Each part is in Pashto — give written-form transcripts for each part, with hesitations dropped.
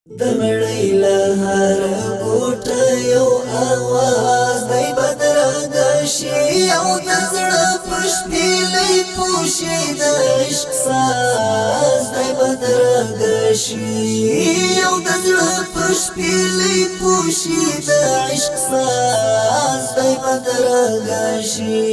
د مړی له هر ګوټه یو اواز دی بدرنګه شي او د زړه په شپېلۍ پوشي د عشق ساز دی بدرنګه شي او د زړه په شپېلۍ پوشي د عشق ساز دی بدرنګه شي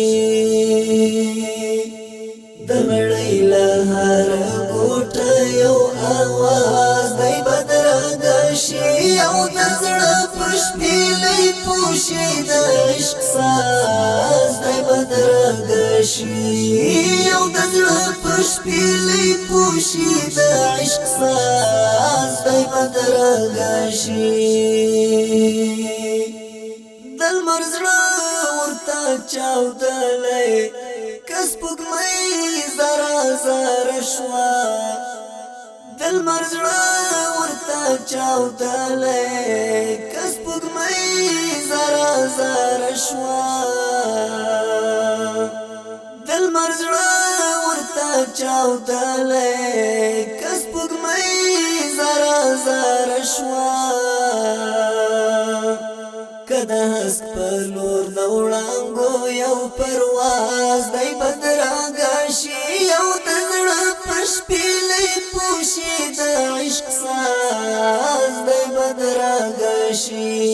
د مړی له هر ګوټه یو اواز دی بدرنګه شي او د زړه په شپېلۍ پوشي د عشق ساز دی بدرنګه شي او د زړه په شپېلۍ پوشي د عشق ساز دی بدرنګه شي د لمر زړه ورته چاودلی کس پګمۍ زره زره شوه د لمر زړه ورته چاودلی کس پګمۍ زره زره شوه د لمر زړه ورته چاودلی کس پګمۍ زره زره شوه که د هسک په لور د وړانګو یو پرواز دی بدرنګه شي او د زړه په شپېلۍ پوشي د عشق ساز دی بدرنګه شي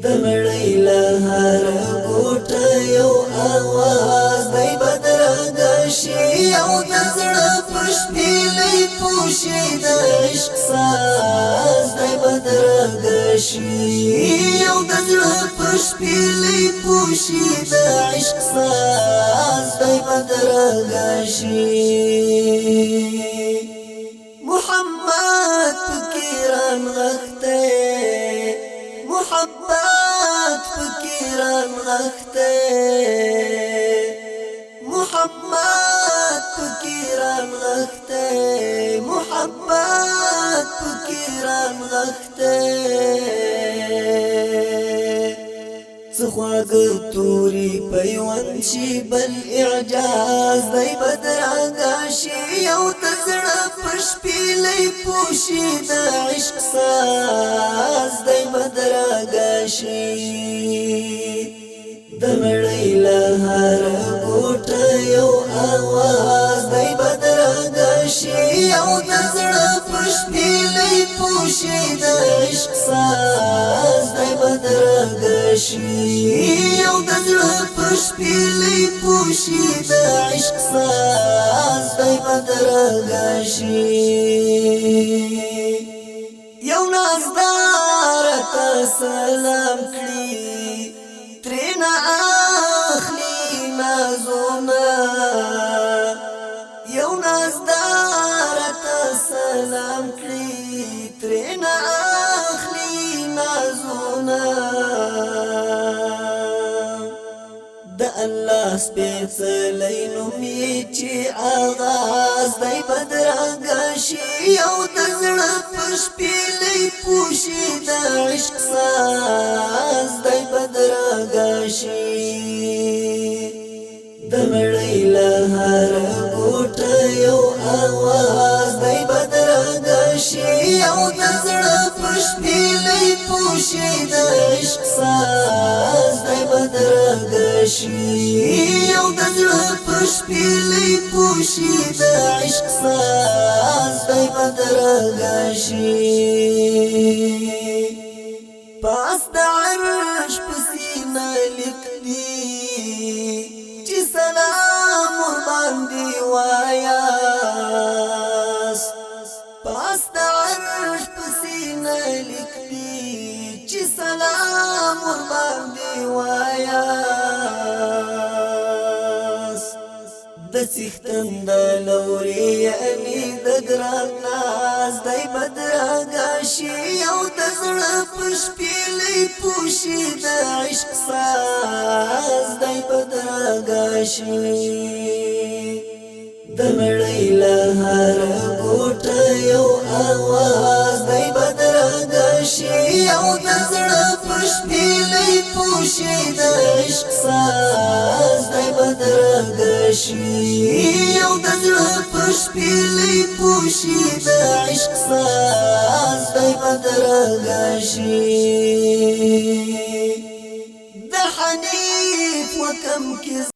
د مړی له هر ګوټه یو اواز دی بدرنګه شي او د زړه په شپېلۍ پوشي د عشق ساز دی بدرنګه شي او د زړه په شپېلۍ پوشي د عشق ساز دی بدرنګه شي محمد پکې رانغښتی محبت پکې رانغښتی محمد پکې رانغښتی محبت پکې رانغښتی څه خواږه توري پیوند شي بل اعجاز دی بدرنګه شي او د زړه په شپېلۍ پوشي د عشق ساز دی بدرنګه شي د مړی له هر ګوټه یو اواز دی بدرنګه شي او د زړه په شپېلۍ پوشي د عشق ساز دی بدرنګه شي او د زړه په شپېلۍ پوشي د عشق ساز دی بدرنګه شي یو نازدار ته سلام کړي ترېنه اخلي نازونه یو نازدار ته سلام کړي ترېنه اخلي نازونه د الله سپېڅلی نوم یې چې آغاز دی بدرنګه شي او د زړه په شپېلۍ پوشي د عشق ساز دی بدرنګه شي د مړی له هر ګوټه یو اواز دی بدرنګه شي او د زړه په شپېلۍ پوشي د عشق ساز دی بدرنګه شي او د زړه په شپېلۍ پوشي د عشق ساز دی بدرنګه شي پاس د عرش په سینه لیکلي چې سلام ورباندې وایاست پاس د عرش په سینه لیکلي چې سلام ورباندې وایاست د څښتن د لورې یعنې د ګران ناز دی بدرنګه شي او د زړه په شپېلۍ پوشي د عشق ساز دی بدرنګه شي د مړی له هر ګوټه یو اواز دی بدرنګه شي او د زړه په شپېلۍ پوشي د عشق ساز دی بدرنګه شي او د زړه په شپېلۍ پوشي د عشق ساز بدرګه شي د حنیف وکم کې